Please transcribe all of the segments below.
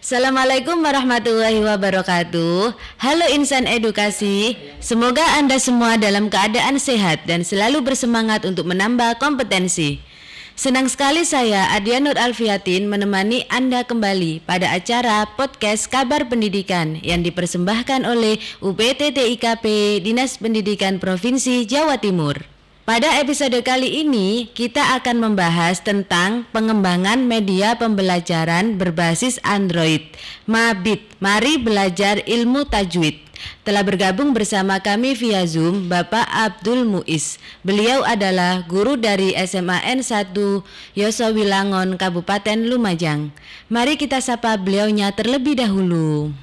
Assalamualaikum warahmatullahi wabarakatuh. Halo insan edukasi, semoga Anda semua dalam keadaan sehat dan selalu bersemangat untuk menambah kompetensi. Senang sekali saya Adia Nur Alfiatin menemani Anda kembali pada acara podcast Kabar Pendidikan yang dipersembahkan oleh UPTTIKP Dinas Pendidikan Provinsi Jawa Timur. Pada episode kali ini, kita akan membahas tentang pengembangan media pembelajaran berbasis Android. Mabit, mari belajar ilmu tajwid. Telah bergabung bersama kami via Zoom Bapak Abdul Muiz. Beliau adalah guru dari SMAN 1 Yosowilangon, Kabupaten Lumajang. Mari kita sapa beliaunya terlebih dahulu.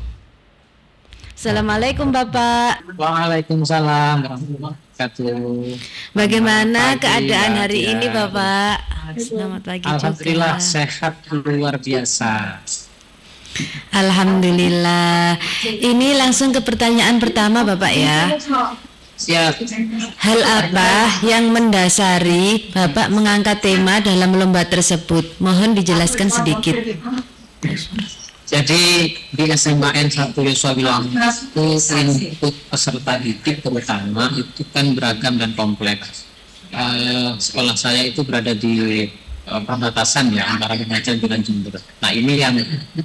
Assalamualaikum Bapak. Waalaikumsalam warahmatullahi wabarakatuh. Bagaimana keadaan hari ini Bapak? Selamat pagi juga. Alhamdulillah sehat luar biasa. Alhamdulillah. Ini langsung ke pertanyaan pertama Bapak ya. Siap. Hal apa yang mendasari Bapak mengangkat tema dalam lomba tersebut? Mohon dijelaskan sedikit. Jadi di SMAN 1 Yosowilangon itu input peserta didik terutama itu kan beragam dan kompleks. Sekolah saya itu berada di perbatasan ya antara Lumajang dengan Jember. Nah ini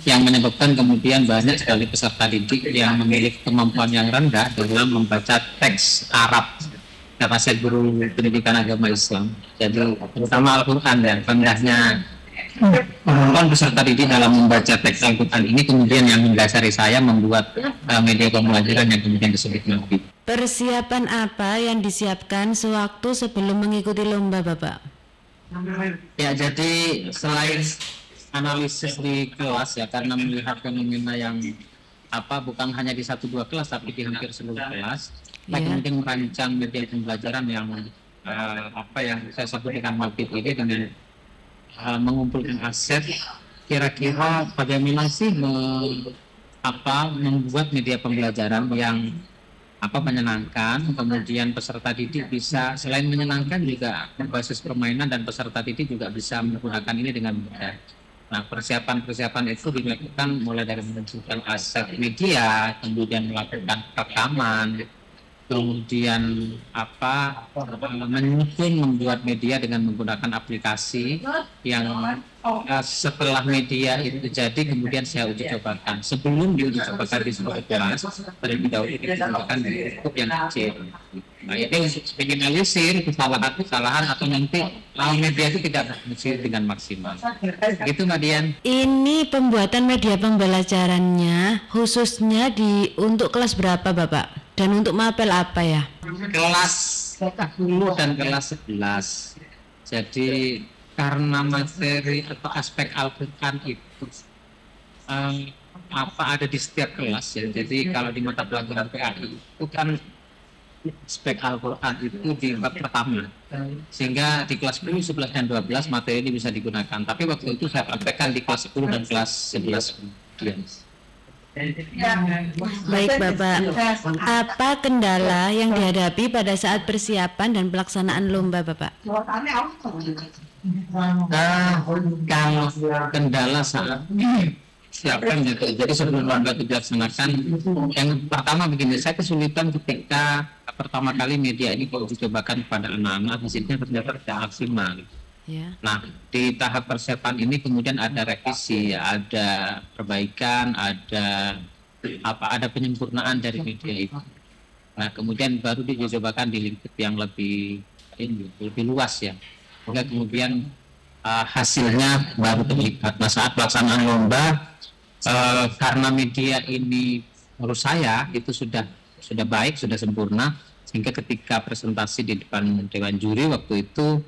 yang menyebabkan kemudian banyak sekali peserta didik yang memiliki kemampuan yang rendah dalam membaca teks Arab. Karena saya guru pendidikan agama Islam, jadi terutama Al-Quran dan rendahnya kemampuan peserta didik dalam membaca teks Al-Quran ini kemudian yang mendasari saya membuat media pembelajaran yang kemudian disebut Mabit. Persiapan apa yang disiapkan sewaktu sebelum mengikuti lomba Bapak? Ya, jadi selain analisis di kelas ya, karena melihat fenomena yang bukan hanya di 1-2 kelas tapi di hampir seluruh kelas, kita kemudian merancang media pembelajaran yang yang saya sebut dengan Mabit ini dengan mengumpulkan aset kira-kira bagaimana sih membuat media pembelajaran yang menyenangkan, kemudian peserta didik bisa selain menyenangkan juga berbasis permainan dan peserta didik juga bisa menggunakan ini dengan mudah. Nah, persiapan itu dilakukan mulai dari menentukan aset media, kemudian melakukan rekaman, kemudian menyusun membuat media dengan menggunakan aplikasi yang setelah media itu jadi kemudian saya uji cobakan. Sebelum diuji cobakan di sebuah kelas, terlebih dahulu dicobakan di lingkup yang kecil. Nah ini untuk minimalisir kesalahan atau nanti media itu tidak berfungsi dengan maksimal. Gitu Mbak Dian. Ini pembuatan media pembelajarannya khususnya untuk kelas berapa Bapak? Dan untuk mapel apa ya? Kelas 10 dan kelas 11. Jadi karena materi atau aspek Al-Quran itu ada di setiap kelas ya. Jadi kalau di mata pelajaran PAI itu kan aspek Al-Quran itu di bab pertama. Sehingga di kelas 10, 11 dan 12 materi ini bisa digunakan. Tapi waktu itu saya praktekkan di kelas 10 dan kelas 11. Baik Bapak, apa kendala yang dihadapi pada saat persiapan dan pelaksanaan lomba Bapak? Kalau kendala saat siapkan jadi sebelum lomba dilaksanakan, yang pertama begini, saya kesulitan ketika pertama kali media ini kalau dicobakan kepada anak-anak hasilnya ternyata tidak maksimal. Ya. Nah, di tahap persiapan ini kemudian ada revisi, ada perbaikan, ada penyempurnaan dari media itu. Nah, kemudian baru dicobakan di lingkup yang lebih luas ya. Sehingga kemudian hasilnya baru terlihat. Nah, saat pelaksanaan lomba karena media ini menurut saya itu sudah baik, sudah sempurna, sehingga ketika presentasi di depan dewan juri waktu itu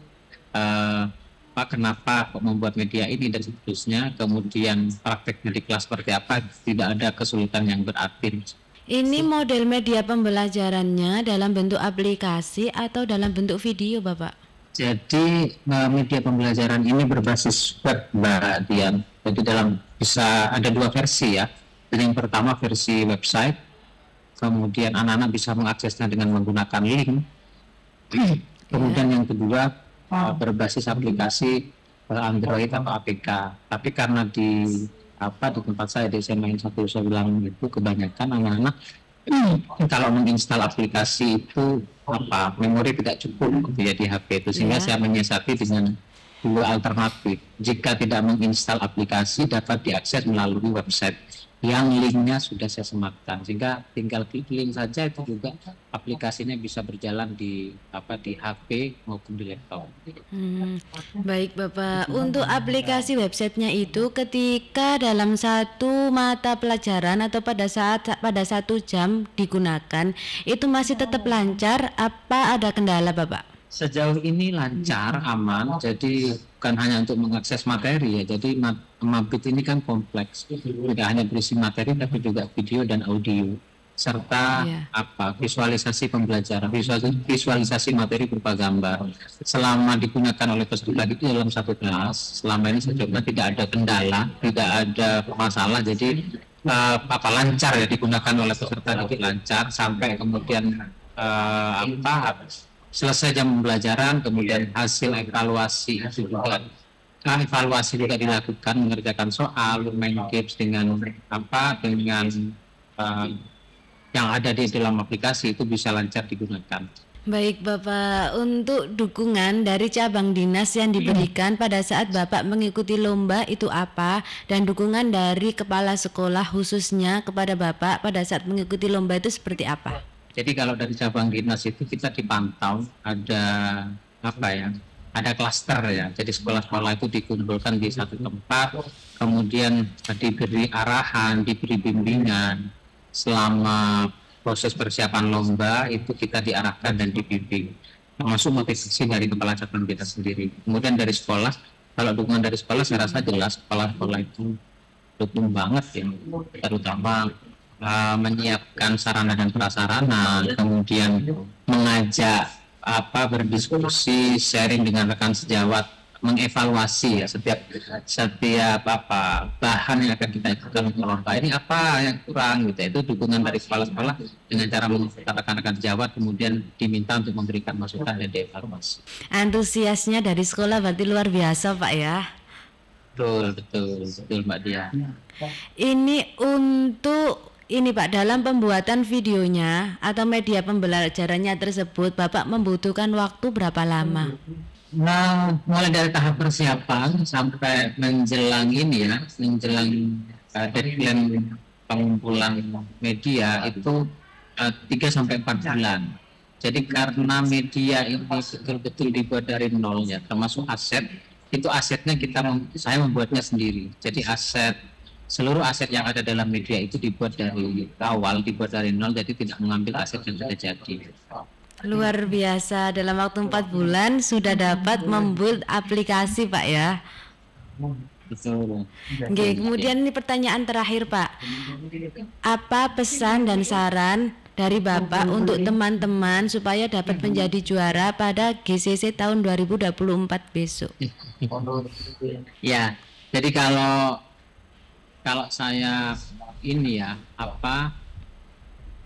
Pak, kenapa kok membuat media ini dan seterusnya, kemudian prakteknya di kelas seperti apa, tidak ada kesulitan yang berarti. Ini model media pembelajarannya dalam bentuk aplikasi atau dalam bentuk video Bapak? Jadi media pembelajaran ini berbasis web Mbak Dian. Jadi bisa ada 2 versi ya. Jadi yang pertama versi website, kemudian anak-anak bisa mengaksesnya dengan menggunakan link. Kemudian yang kedua berbasis aplikasi Android atau APK. Tapi karena di di tempat saya di SMA 1 saya bilang itu kebanyakan anak-anak kalau menginstal aplikasi itu memori tidak cukup gitu ya di HP itu, sehingga saya menyiasati dengan dua alternatif. Jika tidak menginstal aplikasi, dapat diakses melalui website yang linknya sudah saya sematkan, sehingga tinggal klik link saja itu juga aplikasinya bisa berjalan di HP maupun di laptop. Baik Bapak, untuk aplikasi websitenya itu ketika dalam satu mata pelajaran atau pada 1 jam digunakan itu masih tetap lancar, apa ada kendala Bapak? Sejauh ini lancar, aman, jadi bukan hanya untuk mengakses materi ya, jadi Mabit ini kan kompleks, tidak hanya berisi materi tapi juga video dan audio, serta visualisasi pembelajaran, visualisasi materi berupa gambar. Selama digunakan oleh peserta itu dalam satu kelas, selama ini saya coba tidak ada kendala, tidak ada masalah, jadi lancar ya digunakan oleh peserta itu lancar sampai kemudian selesai jam pembelajaran, kemudian hasil evaluasi juga dilakukan, mengerjakan soal, main games dengan yang ada di dalam aplikasi itu bisa lancar digunakan. Baik Bapak, untuk dukungan dari cabang dinas yang diberikan pada saat Bapak mengikuti lomba itu apa, dan dukungan dari kepala sekolah khususnya kepada Bapak pada saat mengikuti lomba itu seperti apa? Jadi kalau dari cabang dinas itu kita dipantau, ada klaster ya. Jadi sekolah-sekolah itu dikumpulkan di satu tempat, kemudian diberi arahan, diberi bimbingan selama proses persiapan lomba itu kita diarahkan dan dibimbing. Termasuk motivasi dari kepala cabang kita sendiri. Kemudian dari sekolah, kalau dukungan dari sekolah saya rasa jelas kepala-sekolah itu dukung banget ya, terutama menyiapkan sarana dan prasarana, kemudian mengajak berdiskusi, sharing dengan rekan sejawat, mengevaluasi ya setiap bahan yang akan kita ikutkan untuk lomba ini apa yang kurang gitu. Itu dukungan dari kepala sekolah dengan cara mengumpulkan rekan-rekan sejawat, kemudian diminta untuk memberikan masukan dan dievaluasi. Antusiasnya dari sekolah berarti luar biasa Pak ya. Betul Mbak Dia. Ini Pak, dalam pembuatan videonya atau media pembelajarannya tersebut Bapak membutuhkan waktu berapa lama? Nah, mulai dari tahap persiapan sampai menjelang deadline pengumpulan media itu 3-4 bulan. Jadi karena media ini betul-betul dibuat dari nol ya, termasuk aset, itu asetnya saya membuatnya sendiri. Jadi seluruh aset yang ada dalam media itu dibuat dari awal, dibuat dari nol, jadi tidak mengambil aset yang sudah jadi. Luar biasa, dalam waktu 4 bulan sudah dapat membuild aplikasi Pak ya. Betul. Oke, kemudian ini pertanyaan terakhir Pak. Apa pesan dan saran dari Bapak untuk teman-teman supaya dapat menjadi juara pada GCC tahun 2024 besok? Ya, jadi kalau saya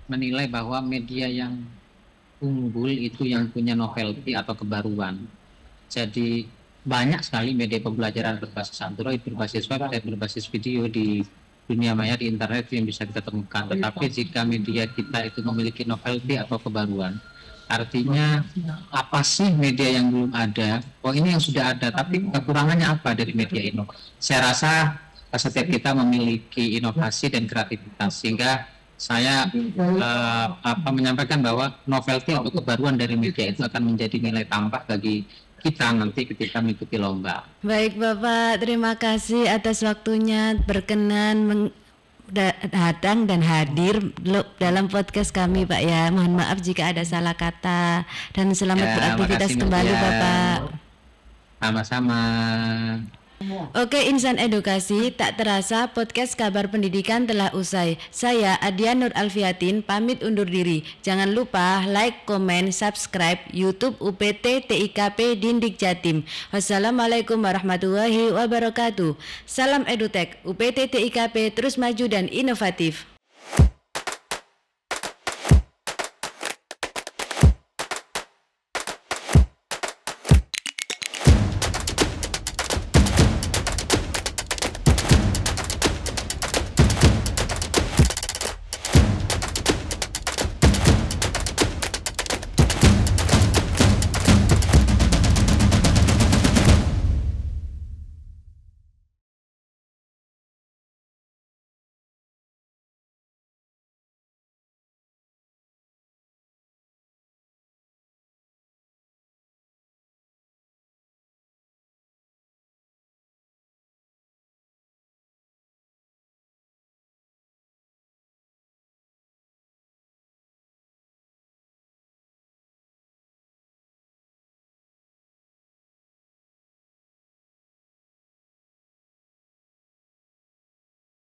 menilai bahwa media yang unggul itu yang punya novelty atau kebaruan. Jadi banyak sekali media pembelajaran berbasis Android, berbasis web, dan berbasis video di dunia maya, di internet yang bisa kita temukan. Tetapi jika media kita itu memiliki novelty atau kebaruan, artinya apa sih media yang belum ada? Ini yang sudah ada, tapi kekurangannya apa dari media ini? Saya rasa setiap kita memiliki inovasi dan kreativitas, sehingga saya menyampaikan bahwa novelty atau kebaruan dari media itu akan menjadi nilai tambah bagi kita nanti ketika mengikuti lomba. Baik Bapak, terima kasih atas waktunya berkenan datang dan hadir dalam podcast kami Pak ya. Mohon maaf jika ada salah kata, dan selamat beraktivitas kembali Bapak. Sama-sama. Oke, Insan Edukasi, tak terasa podcast Kabar Pendidikan telah usai. Saya Adia Nur Alfiatin pamit undur diri. Jangan lupa like, komen, subscribe YouTube UPT TIKP Dindik Jatim. Wassalamualaikum warahmatullahi wabarakatuh. Salam Edutech, UPT TIKP terus maju dan inovatif.